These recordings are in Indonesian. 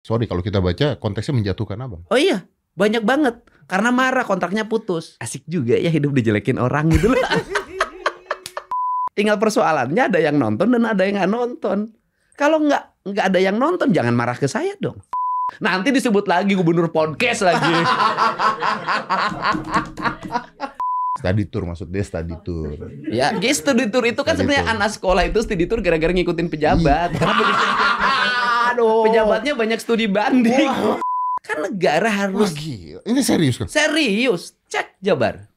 Sorry kalau kita baca konteksnya menjatuhkan abang. Oh iya, banyak banget. Karena marah kontraknya putus. Asik juga ya hidup dijelekin orang gitu loh. Tinggal persoalannya ada yang nonton dan ada yang nggak nonton. Kalau nggak ada yang nonton, jangan marah ke saya dong. Nanti disebut lagi gubernur podcast lagi. Study tour maksud dia study tour. Ya, study tour itu kan sebenarnya anak sekolah itu study tour gara-gara ngikutin pejabat. Aduh. Pejabatnya banyak studi banding. Wow. Kan negara harus. Wah, gila. Ini serius kan? Serius. Cek Jabar.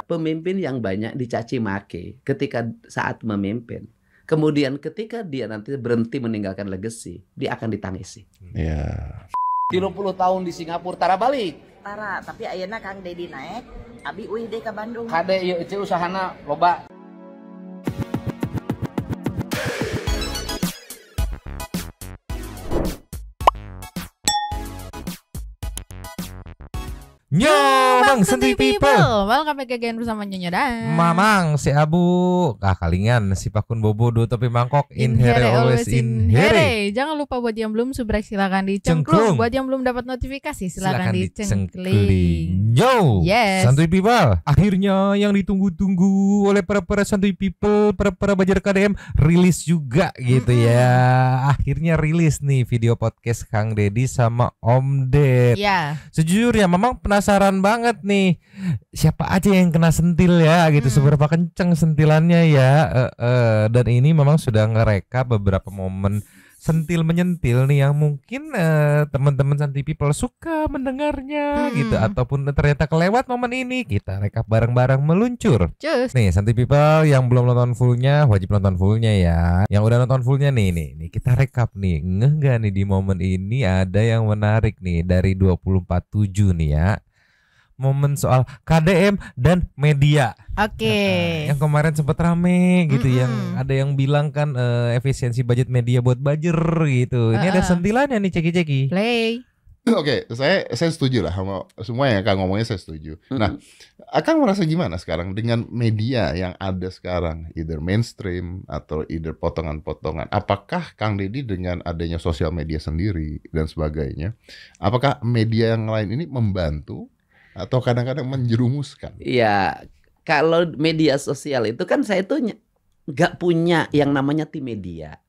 Pemimpin yang banyak dicaci maki ketika saat memimpin. Kemudian ketika dia nanti berhenti meninggalkan legacy, dia akan ditangisi. Iya. 30 tahun di Singapura tara balik. Tara, tapi ayeuna Kang Dedi naik, abi uih deh ke Bandung. Kade ieu teh usahana loba. Nyomang Santuy People. Welcome back again bersama Nyonya Dan Mamang si Abu kalingan si Pakun Bobodo tapi mangkok in here always in here. Jangan lupa buat yang belum subrek silakan Cengklung. dicengklung. Buat yang belum dapat notifikasi silakan dicengkling. Yo, Yes. Santuy People. Akhirnya yang ditunggu-tunggu oleh para Santuy People, para Bajar KDM rilis juga gitu ya. Akhirnya rilis nih video podcast Kang Dedi sama Om Ded. Ya. Sejujurnya Mamang penasaran banget nih siapa aja yang kena sentil ya gitu, seberapa kenceng sentilannya ya. Dan ini memang sudah ngerekap beberapa momen sentil menyentil nih yang mungkin teman-teman Santuy People suka mendengarnya gitu, ataupun ternyata kelewat momen ini. Kita rekap bareng-bareng meluncur. Cus. Nih Santuy People yang belum nonton fullnya wajib nonton fullnya ya. Yang udah nonton fullnya nih kita rekap nih. Ngeh gak nih di momen ini ada yang menarik nih dari 24/7 nih ya. Momen soal KDM dan media. Oke. Yang kemarin sempat rame gitu, yang ada yang bilang kan efisiensi budget media buat Bajer gitu. Ini ada sentilannya nih ceki-ceki. Play. Oke, saya setuju lah sama semua yang Kang ngomongnya, saya setuju. Nah, Akang merasa gimana sekarang dengan media yang ada sekarang, either mainstream atau either potongan-potongan? Apakah Kang Dedi dengan adanya sosial media sendiri dan sebagainya, apakah media yang lain ini membantu atau kadang-kadang menjerumuskan? Iya, kalau media sosial itu kan saya tuh nggak punya yang namanya tim media.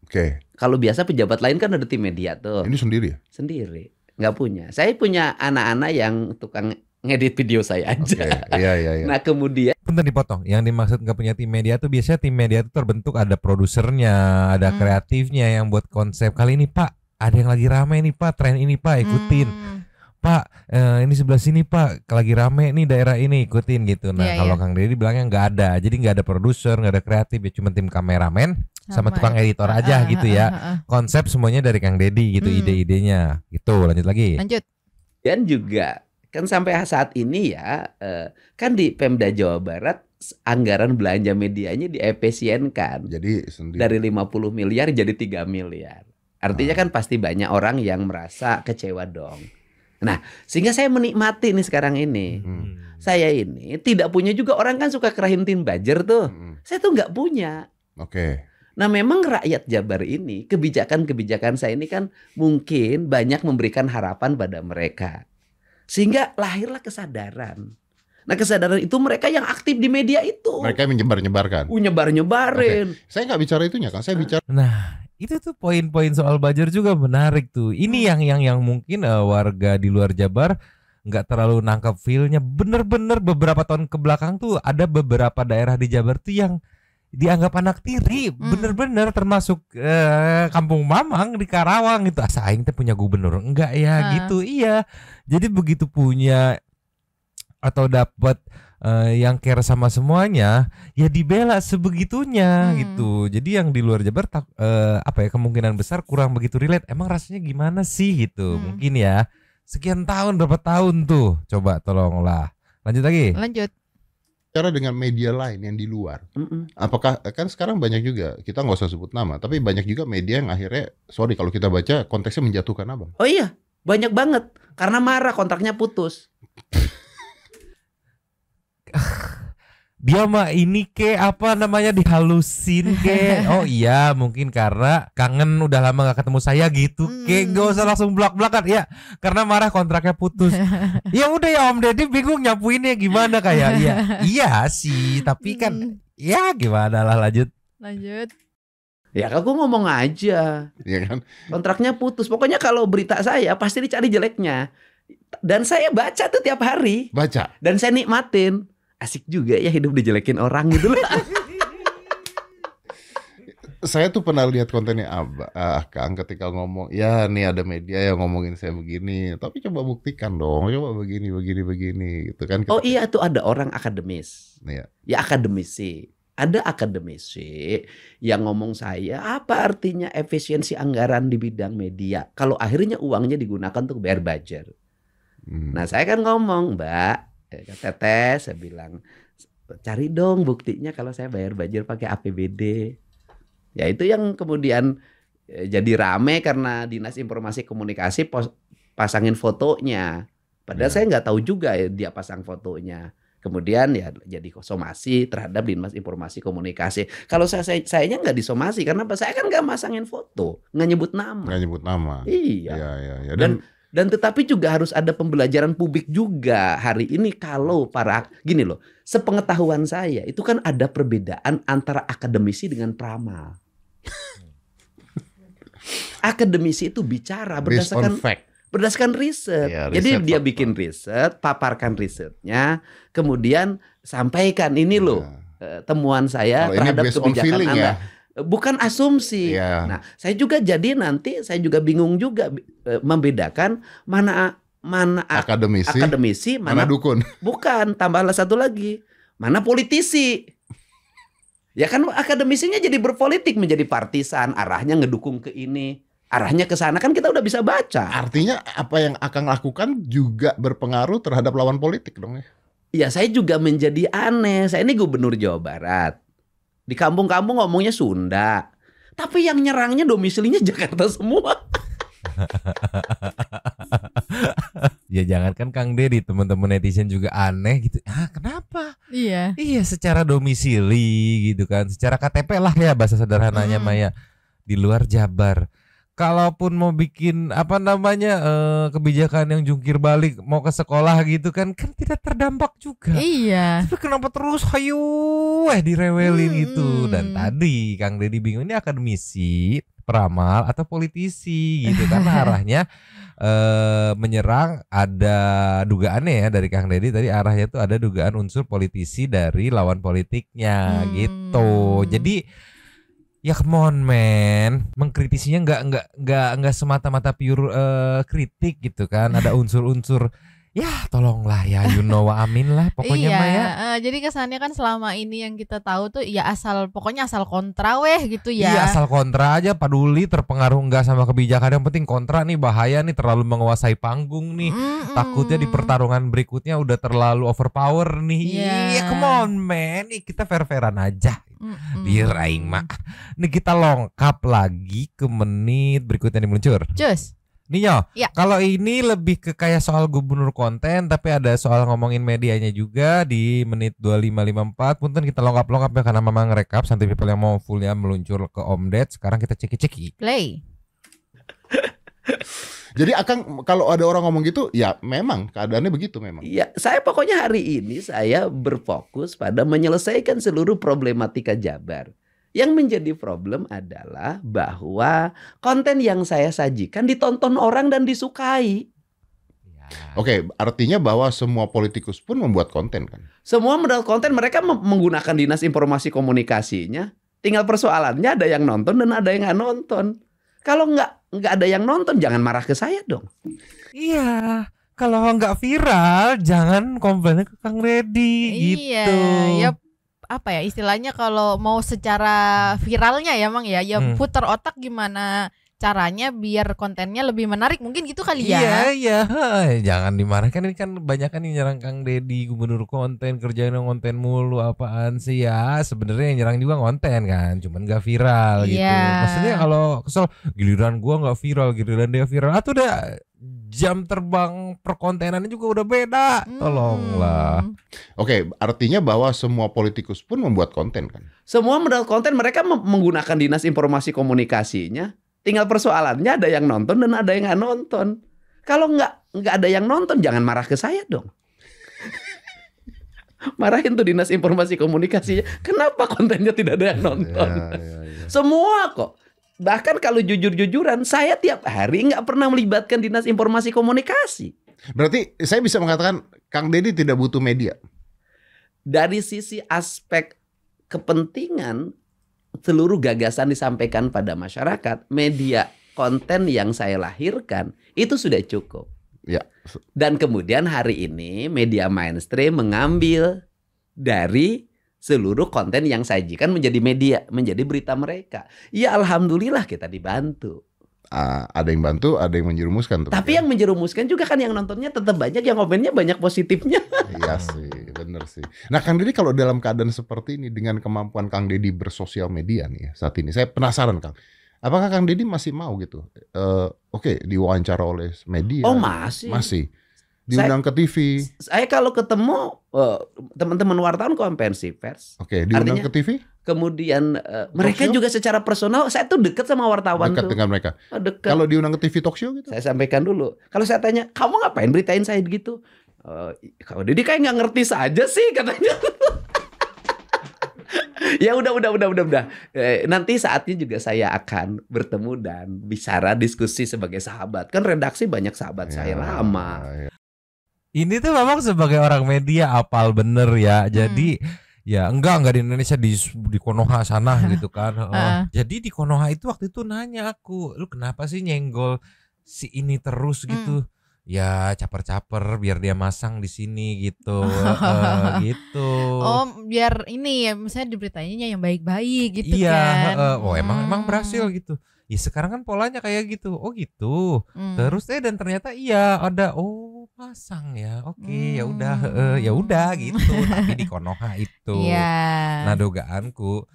Oke. Kalau biasa pejabat lain kan ada tim media tuh. Ini sendiri ya? Sendiri. Nggak punya. Saya punya anak-anak yang tukang ngedit video saya aja. Oke. Iya. Nah kemudian. Bentar dipotong. Yang dimaksud nggak punya tim media tuh biasanya tim media itu terbentuk ada produsernya, ada kreatifnya yang buat konsep. Kali ini Pak, ada yang lagi rame nih Pak, tren ini Pak, ikutin. Pak, ini sebelah sini Pak, lagi rame nih daerah ini, ikutin gitu. Nah kalau Kang Dedi bilangnya nggak ada, jadi nggak ada produser, nggak ada kreatif, ya cuma tim kameramen sama tukang editor aja gitu ya. Konsep semuanya dari Kang Dedi gitu, ide-idenya gitu. Lanjut lagi. Lanjut. Dan juga kan sampai saat ini ya, kan di Pemda Jawa Barat anggaran belanja medianya diefisienkan. Jadi sendiri. Dari 50 miliar jadi 3 miliar. Artinya kan pasti banyak orang yang merasa kecewa dong. Nah, sehingga saya menikmati nih sekarang ini. Saya ini tidak punya juga, orang kan suka kerahintin Bajer tuh. Saya tuh nggak punya. Oke. Nah, memang rakyat Jabar ini, kebijakan-kebijakan saya ini kan mungkin banyak memberikan harapan pada mereka. Sehingga lahirlah kesadaran. Nah, kesadaran itu mereka yang aktif di media itu. Mereka menyebar-nyebarkan. Nyebar-nyebarin. Okay. Saya nggak bicara itunya kan, saya bicara. Nah, itu tuh poin-poin soal Bajer juga menarik tuh. Ini yang mungkin warga di luar Jabar nggak terlalu nangkep feel-nya. Bener-bener beberapa tahun ke belakang tuh ada beberapa daerah di Jabar tuh yang dianggap anak tiri, bener-bener termasuk Kampung Mamang di Karawang gitu. Asa aing teh punya gubernur enggak ya gitu. Iya. Jadi begitu punya atau dapat yang care sama semuanya, ya dibela sebegitunya gitu. Jadi yang di luar Jabar kemungkinan besar kurang begitu relate. Emang rasanya gimana sih gitu? Mungkin ya sekian tahun, berapa tahun tuh. Coba tolonglah. Lanjut lagi. Lanjut. Cara dengan media lain yang di luar. Apakah kan sekarang banyak juga, kita nggak usah sebut nama, tapi banyak juga media yang akhirnya, sorry kalau kita baca konteksnya menjatuhkan abang. Oh iya, banyak banget. Karena marah kontraknya putus. dia mah ini apa namanya dihalusin oh iya mungkin karena kangen udah lama gak ketemu saya gitu gak usah langsung belak-belakan ya karena marah kontraknya putus. Ya udah ya Om Deddy bingung nyapuinnya gimana kayak iya sih tapi kan ya gimana lah lanjut. Ya aku ngomong aja. Iya kan? Kontraknya putus. Pokoknya kalau berita saya pasti dicari jeleknya. Dan saya baca tuh tiap hari. Baca. Dan saya nikmatin. Asik juga ya hidup dijelekin orang gitu loh. Saya tuh pernah lihat kontennya Kang ketika ngomong, ya nih ada media yang ngomongin saya begini, tapi coba buktikan dong, coba begini gitu kan. Oh iya tuh ada orang akademis. Iya. Ya akademisi. Ada akademisi yang ngomong saya, apa artinya efisiensi anggaran di bidang media? Kalau akhirnya uangnya digunakan untuk bayar budget. Nah saya kan ngomong, Mbak, Teteh, saya bilang, cari dong buktinya kalau saya bayar budget pakai APBD. Ya itu yang kemudian jadi rame karena Dinas Informasi Komunikasi pasangin fotonya. Padahal saya nggak tahu juga ya dia pasang fotonya. Kemudian ya jadi somasi terhadap Dinas Informasi Komunikasi. Kalau sayanya nggak disomasi karena saya kan nggak masangin foto, nggak nyebut nama. Nggak nyebut nama. Iya. Ya. Dan tetapi juga harus ada pembelajaran publik juga hari ini kalau gini loh, sepengetahuan saya itu kan ada perbedaan antara akademisi dengan pramal. Akademisi itu bicara berdasarkan riset. Ya, jadi riset dia fakta. bikin riset, paparkan risetnya, kemudian sampaikan ini loh temuan saya Kalau ini terhadap based on kebijakan feeling Anda. ya? Bukan asumsi. Ya. Nah, saya juga bingung juga membedakan mana akademisi, mana dukun. Bukan, tambahlah satu lagi. Mana politisi? Ya kan akademisinya jadi berpolitik, menjadi partisan, arahnya ngedukung ke ini, arahnya ke sana, kan kita udah bisa baca. Artinya apa yang akan lakukan juga berpengaruh terhadap lawan politik dong ya? Ya saya juga menjadi aneh. Saya ini gubernur Jawa Barat. Di kampung-kampung ngomongnya Sunda. Tapi yang nyerangnya domisilinya Jakarta semua. Ya jangan kan Kang Deddy, teman-teman netizen juga aneh gitu. Kenapa? Iya. Iya secara domisili gitu kan, secara KTP lah ya bahasa sederhananya Maya di luar Jabar. Kalaupun mau bikin kebijakan yang jungkir balik mau ke sekolah gitu kan tidak terdampak juga. Iya. Tapi kenapa terus direwelin gitu. Dan tadi Kang Deddy bingung ini akademisi, peramal atau politisi gitu karena arahnya menyerang ada dugaannya ya dari Kang Deddy tadi arahnya tuh ada dugaan unsur politisi dari lawan politiknya gitu. Jadi ya come on man, mengkritisinya nggak semata-mata pure kritik gitu kan, ada unsur-unsur ya tolonglah ya you know amin lah pokoknya iya, Maya. Jadi kesannya kan selama ini yang kita tahu tuh ya pokoknya asal kontra gitu ya. Iya asal kontra aja, peduli terpengaruh nggak sama kebijakan, yang penting kontra nih, bahaya nih, terlalu menguasai panggung nih, takutnya di pertarungan berikutnya udah terlalu overpower nih. Iya come on man, nih kita fair-fairan aja. Diraing mak. Nih kita lengkap lagi ke menit berikutnya nih meluncur. Cus. Ninyo, ya. Kalau ini lebih ke kayak soal gubernur konten, tapi ada soal ngomongin medianya juga di menit 25.54. Punten kita lengkap-lengkap ya karena memang rekap. Santai people yang mau fullnya meluncur ke Om Ded. Sekarang kita ceki-ceki. Play. Jadi Akang kalau ada orang ngomong gitu, ya memang keadaannya begitu memang. Ya, saya pokoknya hari ini saya berfokus pada menyelesaikan seluruh problematika Jabar. Yang menjadi problem adalah bahwa konten yang saya sajikan ditonton orang dan disukai. Oke, artinya bahwa semua politikus pun membuat konten kan? Semua membuat konten, mereka menggunakan Dinas Informasi Komunikasinya. Tinggal persoalannya ada yang nonton dan ada yang nggak nonton. Kalau nggak ada yang nonton, jangan marah ke saya dong. Iya, kalau nggak viral, jangan komplainnya ke Kang Deddy gitu. Iya, apa ya istilahnya kalau mau secara viralnya ya Mang ya putar otak gimana caranya biar kontennya lebih menarik, mungkin gitu kali ya. Iya jangan dimarahkan, ini kan banyak kan yang nyerang Kang Deddy gubernur konten, kerjaan konten mulu, apaan sih ya, sebenarnya yang nyerang juga konten kan, cuman gak viral gitu. Maksudnya kalau kesel giliran gua gak viral, giliran dia viral, udah jam terbang perkontenannya juga udah beda. Tolonglah. Oke, artinya bahwa semua politikus pun membuat konten kan? Semua modal konten mereka menggunakan dinas informasi komunikasinya. Tinggal persoalannya ada yang nonton dan ada yang nggak nonton. Kalau nggak ada yang nonton, jangan marah ke saya dong. Marahin tuh dinas informasi komunikasinya. Kenapa kontennya tidak ada yang nonton? Ya. Semua kok. Bahkan kalau jujur-jujuran, saya tiap hari nggak pernah melibatkan dinas informasi komunikasi. Berarti saya bisa mengatakan Kang Deddy tidak butuh media. Dari sisi aspek kepentingan, seluruh gagasan disampaikan pada masyarakat, media konten yang saya lahirkan itu sudah cukup. Ya. Dan kemudian hari ini media mainstream mengambil dari seluruh konten yang sajikan menjadi media, menjadi berita mereka. Ya alhamdulillah kita dibantu. Ada yang bantu, ada yang menjerumuskan. Tapi yang menjerumuskan juga kan yang nontonnya tetap banyak, yang komennya banyak positifnya. Iya sih, bener sih. Nah Kang Deddy kalau dalam keadaan seperti ini dengan kemampuan Kang Deddy bersosial media nih saat ini, saya penasaran Kang. Apakah Kang Deddy masih mau gitu? Oke, diwawancara oleh media. Oh masih. Masih. Diundang ke TV. Saya kalau ketemu teman-teman wartawan konferensi pers. Oke, diundang Artinya, ke TV? Kemudian mereka show? juga secara personal, saya tuh dekat sama wartawan Dekat tuh. dengan mereka. Dekat. Kalau diundang ke TV talk show gitu? Saya sampaikan dulu. Kalau saya tanya, kamu ngapain beritain saya gitu? Kalau Deddy kayak nggak ngerti saja sih katanya. Ya udah. Nanti saatnya juga saya akan bertemu dan bicara diskusi sebagai sahabat. Kan redaksi banyak sahabat saya lama. Ya. Ini tuh memang sebagai orang media apal bener ya. Jadi ya enggak di Indonesia di Konoha sana gitu kan. Jadi di Konoha itu waktu itu nanya aku, lu kenapa sih nyenggol si ini terus gitu? Ya caper-caper biar dia masang di sini gitu. Gitu. Oh, biar ini ya misalnya diberitainnya yang baik-baik gitu iya, kan. Emang berhasil gitu. Ya sekarang kan polanya kayak gitu. Oh gitu. Terus dan ternyata iya ada pasang ya. Oke, ya udah gitu. Tapi di Konoha itu. Iya. Nah, dugaanku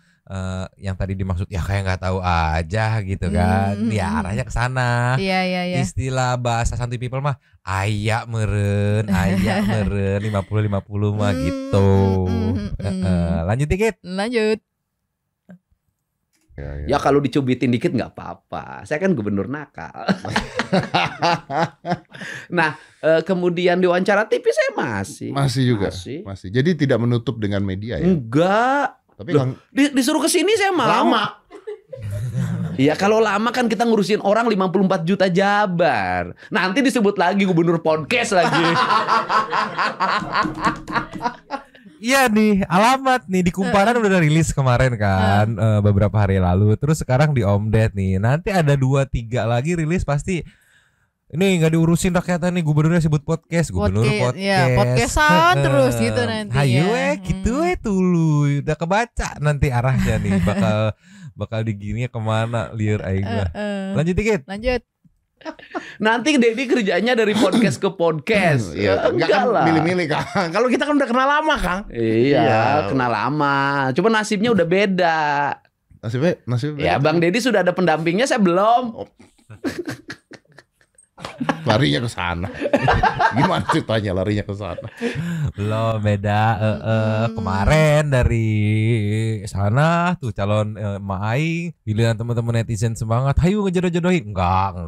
yang tadi dimaksud ya kayak nggak tahu aja gitu kan. Ya arahnya ke sana. Iya. Istilah bahasa santuy people mah ayak meren 50-50 mah gitu. Lanjut dikit. Lanjut. Ya kalau dicubitin dikit nggak apa-apa. Saya kan gubernur nakal. Nah, kemudian diwawancara TV saya Masih juga. Masih. Jadi tidak menutup dengan media ya? Enggak. Tapi Kang disuruh ke sini saya mau. lama. Iya kalau lama kan kita ngurusin orang 54 juta Jabar. Nanti disebut lagi gubernur podcast lagi. Iya nih, alamat nih di Kumparan udah rilis kemarin kan, beberapa hari lalu. Terus sekarang di Omdet nih. Nanti ada 2-3 lagi rilis pasti. Ini nggak diurusin rakyatnya nih, gubernurnya sebut podcast, gubernur podcast. Ya, podcastan terus gitu nanti. Hayu gitu dulu. Udah kebaca nanti arahnya nih, bakal digininya kemana liar aing mah. Lanjut dikit. Lanjut. Nanti Deddy kerjanya dari podcast ke podcast. Iya, enggak kan lah. milih-milih Kang. Kalau kita kan udah kenal lama Kang. Iya, kenal lama. Cuma nasibnya udah beda. Nasibnya Ya, Bang Deddy sudah ada pendampingnya, saya belum. Larinya ke sana. Gimana ceritanya larinya ke sana? Belum beda. Kemarin dari sana tuh calon Mak Aing, pilihan teman-teman netizen semangat, hayu ngejodoh-jodohin. Enggak.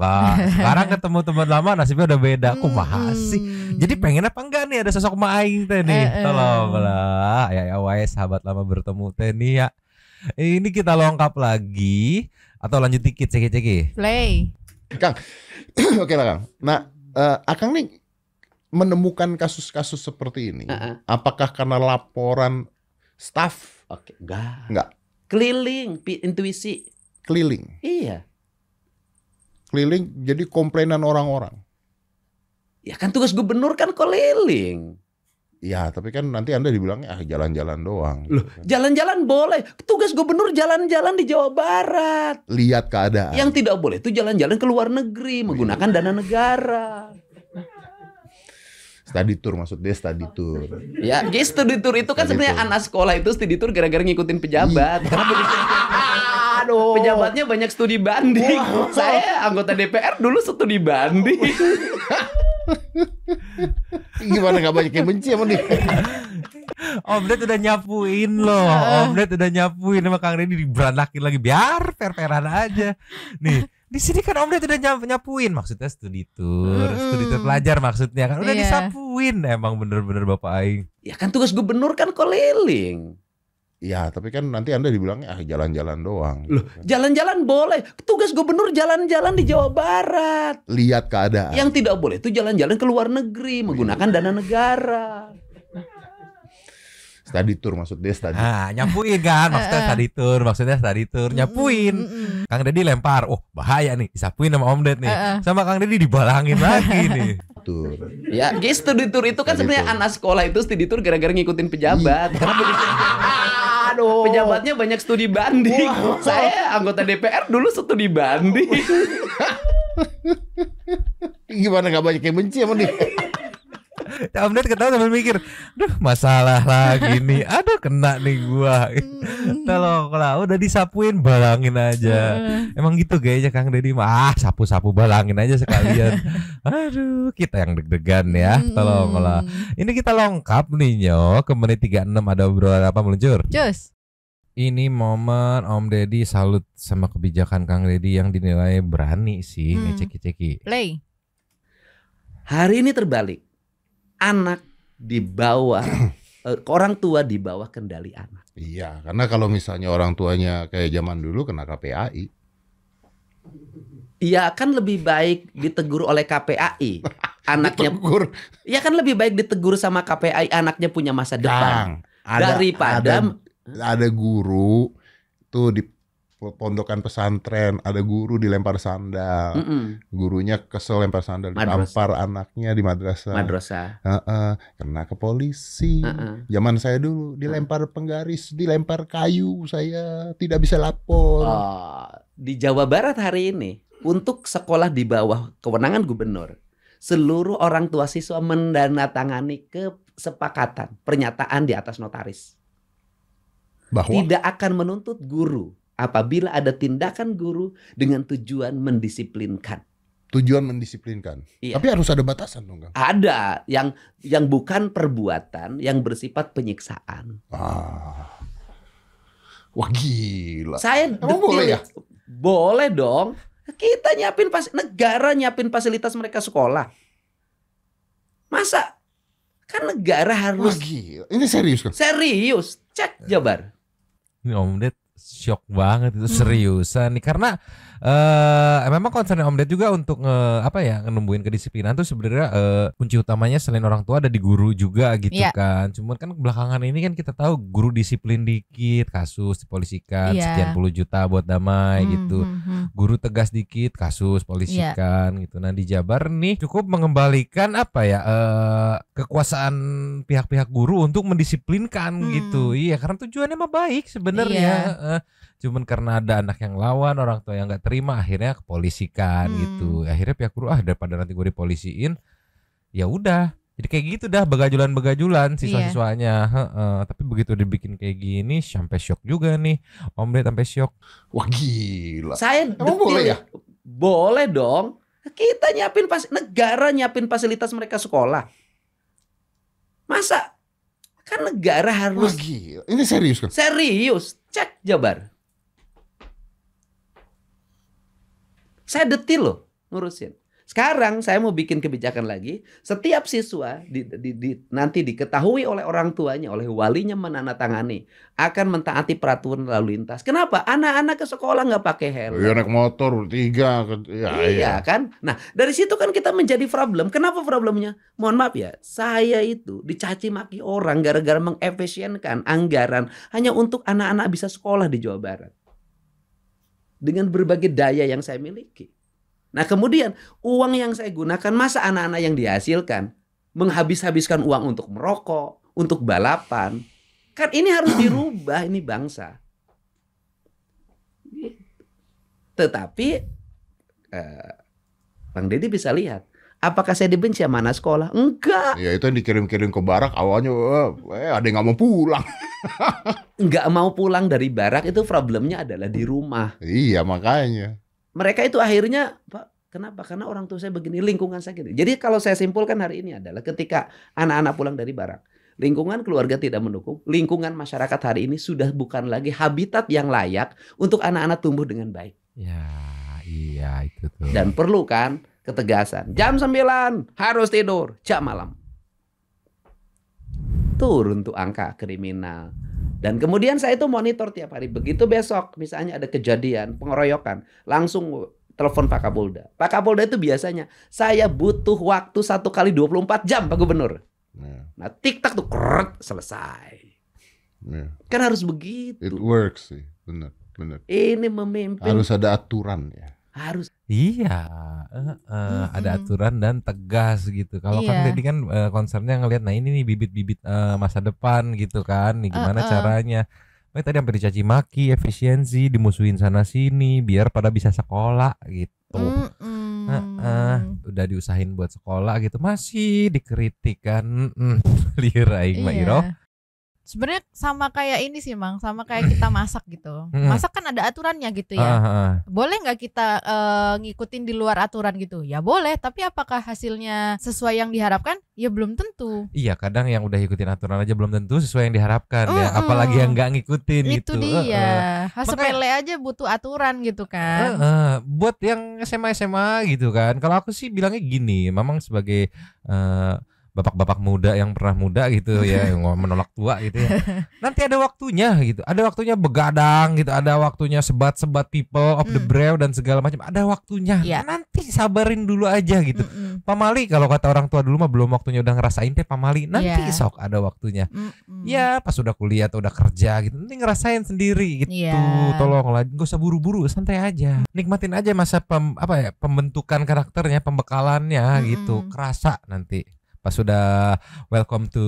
Sekarang ketemu teman lama nasibnya udah beda. Kumaha sih? Jadi pengen apa enggak nih ada sosok Mak Aing teh nih? Tolonglah. Ya wae sahabat lama bertemu teh nih ya. Ini kita lengkap lagi atau lanjut dikit ceki-ceki? Play. Kang. Oke lah Kang. Nah, Akang nih menemukan kasus-kasus seperti ini. Apakah karena laporan staff? Oke, enggak. Enggak. Keliling, intuisi. Keliling. Iya. Keliling jadi komplainan orang-orang. Ya kan tugas gubernur kan keliling. Ya, tapi kan nanti Anda dibilangnya jalan-jalan doang. Loh, jalan-jalan boleh. Tugas gubernur jalan-jalan di Jawa Barat. Lihat keadaan. Yang tidak boleh itu jalan-jalan ke luar negeri menggunakan dana negara. Study tour maksud dia study tour. Ya, jadi studi tour itu kan Study sebenarnya tour. anak sekolah itu studi tour gara-gara ngikutin pejabat. Karena begitu Aduh. Pejabatnya banyak studi banding. Saya anggota DPR dulu studi banding. Gimana nggak banyak yang benci sama dia? Om Ded udah nyapuin loh. Om Ded udah nyapuin sama Kang Deddy, diberantakin lagi biar fair-fairan aja. Nih, di sini kan Om Ded udah nyapuin, maksudnya studi tour pelajar maksudnya kan udah disapuin. Emang bener-bener Bapak aing. Ya kan tugas gubernur kan keliling. Ya, tapi kan nanti Anda dibilangnya jalan-jalan doang. Loh, jalan-jalan boleh. Tugas gubernur jalan-jalan di Jawa Barat. Lihat keadaan. Yang tidak boleh itu jalan-jalan ke luar negeri menggunakan dana negara. Study tour maksudnya study. Nyapuin kan, maksudnya study tour, nyapuin. Kang Deddy lempar, bahaya nih, disapuin sama Om Ded nih. Sama Kang Deddy dibalangin lagi nih. Tour. Ya, guys, studi tour itu kan sebenarnya anak sekolah itu studi tour gara-gara ngikutin pejabat. Karena begitu. Aduh. Pejabatnya banyak studi banding. Saya anggota DPR dulu studi banding. Gimana nggak banyak yang benci sama dia? Om Ded ketawa sambil mikir, duh masalah lagi nih, aduh kena nih gua. Kalau udah disapuin balangin aja. Emang gitu kayaknya Kang Deddy mah, sapu-sapu balangin aja sekalian. Aduh, kita yang deg-degan ya. Tolonglah. Ini kita lengkap nih Nyo, ke menit 36 ada obrolan apa meluncur? Cus. Ini momen Om Deddy salut sama kebijakan Kang Deddy yang dinilai berani sih, ngeceki-ceki. Play. Hari ini terbalik. Anak di bawah orang tua di bawah kendali anak. Iya, karena kalau misalnya orang tuanya kayak zaman dulu kena KPAI. Iya, kan lebih baik ditegur oleh KPAI. Anaknya Ditegur. Iya kan lebih baik ditegur sama KPAI, anaknya punya masa depan. Daripada ada guru tuh di pondokan pesantren, ada guru dilempar sandal. Gurunya kesel lempar sandal, ditampar anaknya di madrasah. Kena ke polisi. Zaman saya dulu dilempar penggaris, dilempar kayu, saya tidak bisa lapor. Di Jawa Barat hari ini untuk sekolah di bawah kewenangan gubernur, seluruh orang tua siswa mendandatangani kesepakatan pernyataan di atas notaris Bahwa tidak akan menuntut guru apabila ada tindakan guru dengan tujuan mendisiplinkan. Tujuan mendisiplinkan. Iya. Tapi harus ada batasan dong, Kang. Ada yang bukan perbuatan yang bersifat penyiksaan. Wah gila. Saya boleh ya? Boleh dong. Kita negara nyiapin fasilitas mereka sekolah. Masa kan negara harus. Wah gila. Ini serius kan? Serius. Cek Jabar. Ini Om Ded shock banget itu, seriusan nih, karena memang concern Om Ded juga untuk numbuhin kedisiplinan tuh sebenarnya kunci utamanya selain orang tua ada di guru juga gitu kan. Cuman kan belakangan ini kan kita tahu guru disiplin dikit kasus dipolisikan, sekian puluh juta buat damai gitu. Guru tegas dikit kasus polisikan gitu. Nah di Jabar nih cukup mengembalikan kekuasaan pihak-pihak guru untuk mendisiplinkan gitu. Iya, karena tujuannya mah baik sebenarnya. Cuman karena ada anak yang lawan, orang tua yang nggak terima, akhirnya kepolisikan gitu. Akhirnya pihak guru daripada nanti gue dipolisiin, ya udah. Jadi kayak gitu dah, begajulan siswa-siswanya. Tapi begitu dibikin kayak gini, sampai shock juga nih. Om Ded sampai shock. Wah gila. Saya boleh ya? Boleh dong. Kita negara nyiapin fasilitas mereka sekolah. Masa kan negara harus. Wah gila. Ini serius kan? Serius. Cek Jabar. Saya detil loh ngurusin. Sekarang saya mau bikin kebijakan lagi. Setiap siswa nanti diketahui oleh orang tuanya, oleh walinya menandatangani, akan mentaati peraturan lalu lintas. Kenapa? Anak-anak ke sekolah nggak pakai helm. Ya naik motor 3. Iya kan. Nah dari situ kan kita menjadi problem. Kenapa problemnya? Mohon maaf ya, saya itu dicaci maki orang gara-gara mengefisienkan anggaran hanya untuk anak-anak bisa sekolah di Jawa Barat. Dengan berbagai daya yang saya miliki. Nah kemudian uang yang saya gunakan, masa anak-anak yang dihasilkan menghabis-habiskan uang untuk merokok, untuk balapan. Kan ini harus dirubah, ini bangsa. Tetapi Bang Deddy bisa lihat, apakah saya dibenci sama anak sekolah? Enggak. Ya itu yang dikirim-kirim ke barak awalnya ada yang nggak mau pulang. nggak mau pulang dari barak itu problemnya adalah di rumah. Iya, makanya. Mereka itu akhirnya, Pak, kenapa? Karena orang tua saya begini, lingkungan saya gitu. Jadi kalau saya simpulkan hari ini adalah ketika anak-anak pulang dari barak, lingkungan keluarga tidak mendukung, lingkungan masyarakat hari ini sudah bukan lagi habitat yang layak untuk anak-anak tumbuh dengan baik. Ya, iya itu tuh. Dan perlu kan ketegasan. Jam 9 harus tidur, jam malam. Turun tuh angka kriminal. Dan kemudian saya itu monitor tiap hari. Begitu besok misalnya ada kejadian pengeroyokan, langsung telepon Pak Kapolda. Pak Kapolda itu biasanya, saya butuh waktu 1 kali 24 jam Pak Gubernur. Nah tik-tak tuh keret, selesai. Kan harus begitu. It works sih, benar. Ini memimpin. Harus ada aturan ya. Harus. Iya, ada aturan dan tegas gitu. Kalau Kang Deddy kan concernnya ngelihat, nah ini nih bibit-bibit masa depan gitu kan, nih gimana caranya. Tadi sampai dicaci maki, efisiensi, dimusuhin sana sini, biar pada bisa sekolah gitu. Udah diusahain buat sekolah gitu, masih dikritik kan. Liur aing mah iro. Sebenarnya sama kayak ini sih Mang, sama kayak kita masak gitu. Masak kan ada aturannya gitu ya. Boleh nggak kita ngikutin di luar aturan gitu? Ya boleh, tapi apakah hasilnya sesuai yang diharapkan? Ya belum tentu. Iya, kadang yang udah ikutin aturan aja belum tentu sesuai yang diharapkan ya. Apalagi yang nggak ngikutin itu gitu. Dia. Sepele aja butuh aturan gitu kan. Buat yang SMA gitu kan. Kalau aku sih bilangnya gini, memang sebagai bapak-bapak muda yang pernah muda gitu ya, yang menolak tua gitu ya. Nanti ada waktunya gitu. Ada waktunya begadang gitu, ada waktunya sebat-sebat people of the brave dan segala macam. Ada waktunya. Nanti sabarin dulu aja gitu. Pamali kalau kata orang tua dulu mah belum waktunya udah ngerasain teh pamali. Nanti sok ada waktunya. Ya pas udah kuliah atau udah kerja gitu, nanti ngerasain sendiri gitu. Tolonglah, gak usah buru-buru, santai aja. Nikmatin aja masa pembentukan karakternya, pembekalannya gitu. Kerasa nanti. Pas sudah welcome to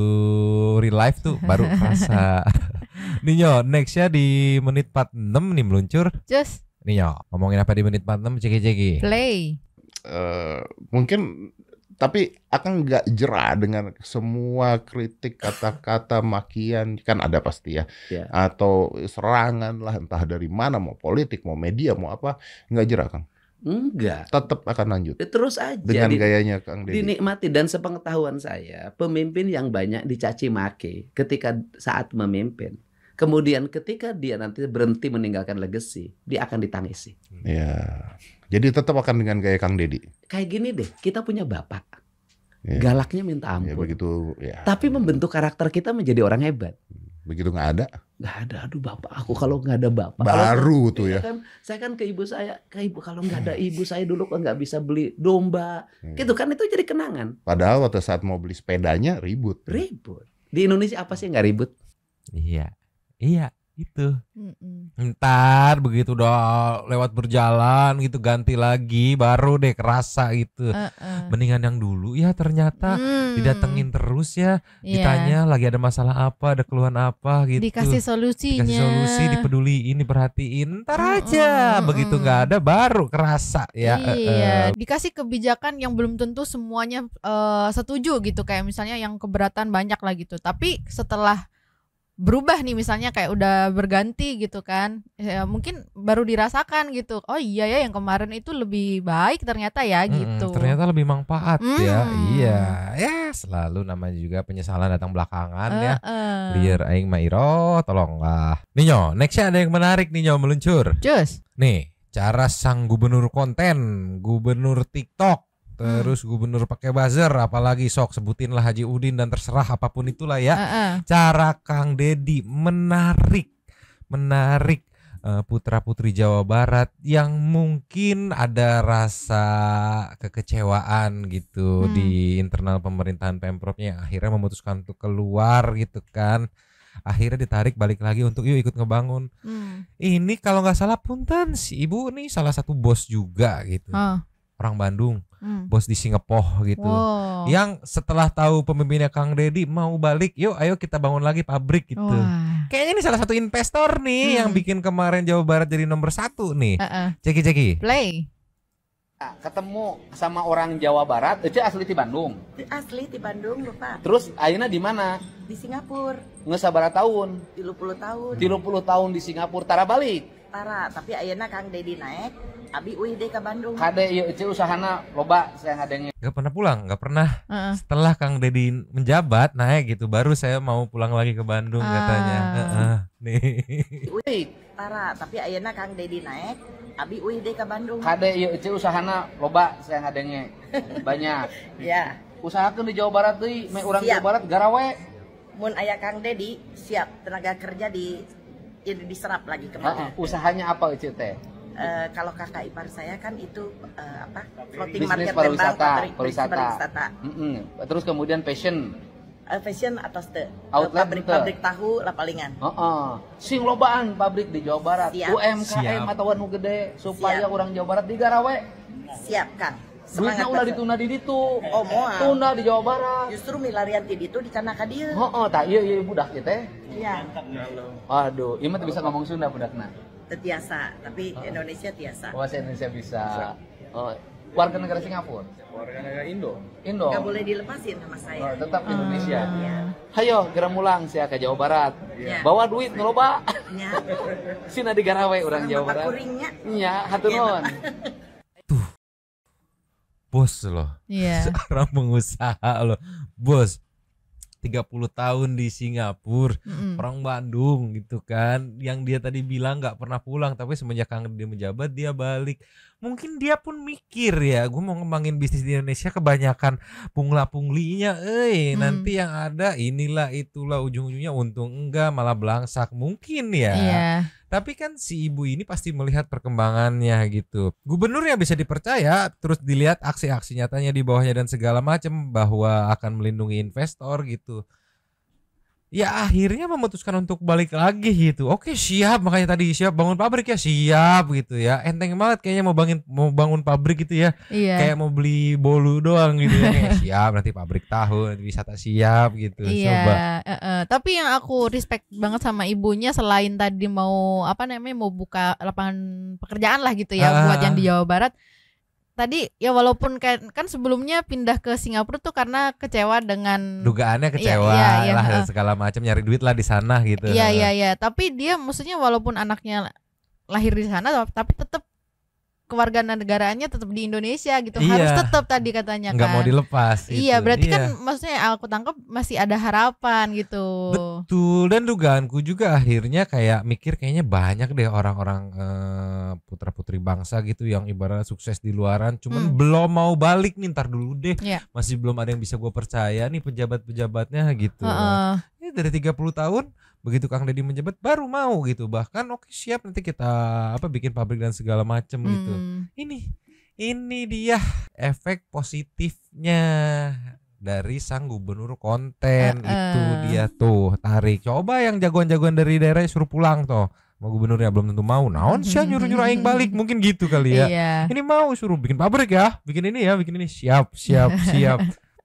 real life tuh baru kerasa. Ninyo, nextnya di menit 46 nih meluncur. Just Ninyo, ngomongin apa di menit 46? Ceki-ceki. Play. Mungkin tapi akan nggak jerah dengan semua kritik, kata-kata, makian, kan ada pasti ya. Atau serangan lah, entah dari mana, mau politik, mau media, mau apa, nggak jerah Kang? Enggak. Tetap akan lanjut. Terus aja. Dengan gayanya Kang Deddy. Dinikmati. Dan sepengetahuan saya, pemimpin yang banyak dicaci maki ketika saat memimpin, kemudian ketika dia nanti berhenti meninggalkan legacy, dia akan ditangisi. Ya. Jadi tetap akan dengan gaya Kang Deddy. Kayak gini deh, kita punya bapak, galaknya minta ampun. Begitu, ya. Tapi membentuk karakter kita menjadi orang hebat. Begitu nggak ada. Aduh bapak aku kalau nggak ada bapak. Baru tuh ya. Saya kan ke ibu saya, kalau nggak ada ibu saya dulu kok nggak bisa beli domba. Gitu kan, itu jadi kenangan. Padahal waktu saat mau beli sepedanya ribut. Di Indonesia apa sih yang nggak ribut? Iya itu. Ntar begitu udah lewat berjalan gitu ganti lagi baru deh kerasa gitu. Mendingan yang dulu ya ternyata didatengin terus ya, ditanya lagi ada masalah apa, ada keluhan apa gitu. Dikasih solusinya. Dikasih solusi, dipeduliin, diperhatiin. Ntar aja begitu nggak ada baru kerasa ya. Iya. Dikasih kebijakan yang belum tentu semuanya setuju gitu, kayak misalnya yang keberatan banyak lah gitu. Tapi setelah berubah nih misalnya kayak udah berganti gitu kan, ya, mungkin baru dirasakan gitu, oh iya ya yang kemarin itu lebih baik ternyata ya gitu. Ternyata lebih manfaat ya. Iya ya, selalu namanya juga penyesalan datang belakangan ya. Liar aing mairo tolonglah. Ninyo, nextnya ada yang menarik Ninyo meluncur. Just nih, cara sang gubernur konten, gubernur TikTok, terus gubernur pakai buzzer, apalagi sok sebutinlah Haji Udin dan terserah apapun itulah ya. Cara Kang Deddy menarik putra-putri Jawa Barat yang mungkin ada rasa kekecewaan gitu di internal pemerintahan Pemprovnya, yang akhirnya memutuskan untuk keluar gitu kan. Akhirnya ditarik balik lagi untuk yuk ikut ngebangun. Ini kalau nggak salah punten si ibu nih salah satu bos juga gitu. Orang Bandung, bos di Singapura gitu. Yang setelah tahu pemimpinnya Kang Deddy mau balik, yuk ayo kita bangun lagi pabrik gitu. Kayaknya ini salah satu investor nih yang bikin kemarin Jawa Barat jadi nomor 1 nih. Ceki. Play. Ketemu sama orang Jawa Barat, itu asli di Bandung. Asli di Bandung, Lupa. Terus ayeuna di mana? Di Singapura. Nges sabaraha tahun? 30 tahun. 30 tahun di Singapura tara balik. Tara, tapi ayeuna Kang Dedi naik, abi uih deh ke Bandung. Kade ieu eueuh usahana loba saya ngadenge. Gak pernah pulang, gak pernah. Heeh. Setelah Kang Dedi menjabat naik gitu, baru saya mau pulang lagi ke Bandung katanya. Nih. Uih, Tara, tapi ayeuna Kang Dedi naik, abi uih deh ke Bandung. kade ieu eueuh usahana loba saya ngadenge. Banyak. Ya, Usahakeun di Jawa Barat deui, me urang Siap. Jawa Barat garawe. mun aya Kang Dedi siap tenaga kerja diserap lagi kemana? Usahanya apa eueuh teh? Kalau kakak ipar saya kan itu floating Bisnis market pariwisata, pariwisata. Terus kemudian fashion. Fashion atau Outlet pabrik tahu lah palingan. Sing lobaan pabrik di Jawa Barat. Siap. UMKM Siap. atau anu gede supaya Siap. orang Jawa Barat di garawe. Siap Kang. Duitnya ulah dituna di ditu. Oh, moal. Tuna di Jawa Barat. Justru milarian ti ditu di Canaka dieu. Tah ieu budak ieu teh. Iya, Aduh, ieu mah teu bisa ngomong Sunda budakna. tiasa, tapi Indonesia tiasa. Bahasa Indonesia bisa. Warga negara Singapura. Warga negara Indo. Indo. Nggak boleh dilepasin sama saya. Tetap Indonesia. Iya. Hayo, geura mulang sia ka Jawa Barat. Iya. Bawa duit nu loba. Nya. Sina di garawe urang Jawa Barat. Kuringnya. Nya, hatur nuhun. Bos loh. Iya. Seorang pengusaha loh. Bos. 30 tahun di Singapura, Mm-mm. orang Bandung gitu kan. Yang dia tadi bilang gak pernah pulang, tapi semenjak Kang Dedi menjabat dia balik. Mungkin dia pun mikir ya, gue mau ngembangin bisnis di Indonesia kebanyakan pungla-punglinya, nanti yang ada inilah itulah ujung-ujungnya untung enggak malah belangsak mungkin ya. Iya. Tapi kan si ibu ini pasti melihat perkembangannya gitu. Gubernur yang bisa dipercaya, terus dilihat aksi-aksi nyatanya di bawahnya dan segala macam bahwa akan melindungi investor gitu. Ya akhirnya memutuskan untuk balik lagi gitu. Oke siap, makanya tadi siap bangun pabrik ya siap gitu ya. Enteng banget kayaknya mau bangun pabrik gitu ya. Iya. Kayak mau beli bolu doang gitu ya. Kayak siap nanti pabrik tahu, nanti wisata siap gitu. Iya, Coba. Tapi yang aku respect banget sama ibunya selain tadi mau mau buka lapangan pekerjaan lah gitu ya buat yang di Jawa Barat. Tadi ya walaupun kan sebelumnya pindah ke Singapura tuh karena kecewa dengan Dugaannya kecewa Iya, lah dan segala macam, nyari duit lah di sana gitu. Iya. Tapi dia maksudnya walaupun anaknya lahir di sana tapi tetap kewarganegaraannya tetap di Indonesia gitu. Iya. Harus tetap tadi katanya kan. Nggak mau dilepas. Iya, itu. berarti Iya. kan maksudnya aku tangkap masih ada harapan gitu. Betul, dan dugaanku juga akhirnya kayak mikir kayaknya banyak deh orang-orang putra-putri bangsa gitu yang ibaratnya sukses di luaran cuman belum mau balik nih, ntar dulu deh. Iya. Masih belum ada yang bisa gue percaya nih pejabat-pejabatnya gitu. Ya, dari 30 tahun begitu Kang Dedi menjabat baru mau gitu. Bahkan oke siap nanti kita bikin pabrik dan segala macem gitu. Ini dia efek positifnya dari sang gubernur konten itu dia tuh tarik. Coba yang jagoan-jagoan dari daerah suruh pulang tuh. Mau gubernurnya belum tentu mau. Naon sih nyuruh-nyuruh aing balik mungkin gitu kali ya. Iya. Ini mau suruh bikin pabrik ya, bikin ini siap.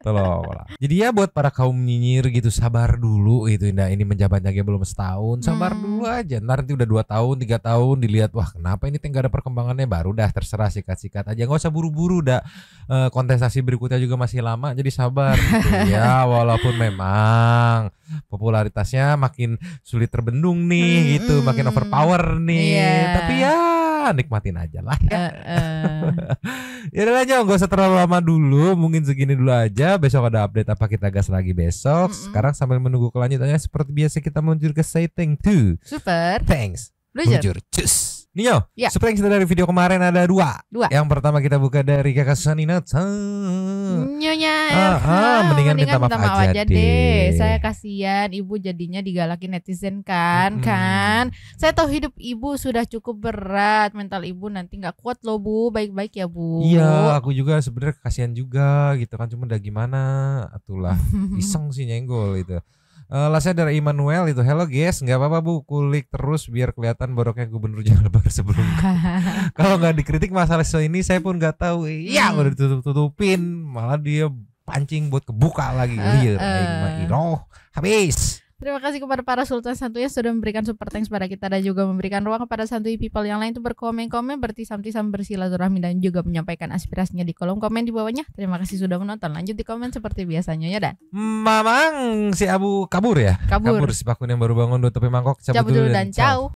Tolong lah. Jadi ya buat para kaum nyinyir gitu sabar dulu gitu. Nah ini menjabatnya belum setahun, sabar dulu aja. Nanti udah 2 tahun 3 tahun dilihat wah kenapa ini gak ada perkembangannya, baru dah terserah sikat-sikat aja. Gak usah buru-buru dah, kontestasi berikutnya juga masih lama, jadi sabar gitu. Ya walaupun memang popularitasnya makin sulit terbendung nih gitu, makin overpower nih. Tapi ya nikmatin aja lah ya. Ya udah aja, gak usah terlalu lama dulu, mungkin segini dulu aja. Besok ada update apa kita gas lagi besok. Sekarang sambil menunggu kelanjutannya seperti biasa kita meluncur ke say thank you. Super. Thanks. Meluncur. Cus. Nio, Ya. seperti yang kita dari video kemarin ada dua. Dua. Yang pertama kita buka dari Kakak Susaninata. Nyonya mendingan minta maaf aja deh. Saya kasihan ibu jadinya digalakin netizen kan. Saya tahu hidup ibu sudah cukup berat, mental ibu nanti nggak kuat loh Bu. Baik-baik ya Bu. Iya, aku juga sebenarnya kasihan juga gitu kan, cuma udah gimana atulah. Iseng sih nyenggol itu. Lasnya dari Immanuel itu, hello guys, nggak apa-apa Bu, kulik terus biar kelihatan boroknya gubernur Jabar sebelumnya. Kalau nggak dikritik masalah ini saya pun nggak tahu. Iya, udah ditutup-tutupin, malah dia pancing buat kebuka lagi. Liar, habis. Terima kasih kepada para Sultan Santuy yang sudah memberikan super thanks pada kita dan juga memberikan ruang kepada Santuy people yang lain untuk berkomen-komen, bertisam-tisam, bersilaturahmi dan juga menyampaikan aspirasinya di kolom komen di bawahnya. Terima kasih sudah menonton. Lanjut di komen seperti biasanya ya Dan. Mamang si Abu kabur ya? Kabur. Si Pakun yang baru bangun nutupi mangkok Cabut dulu dan ciao.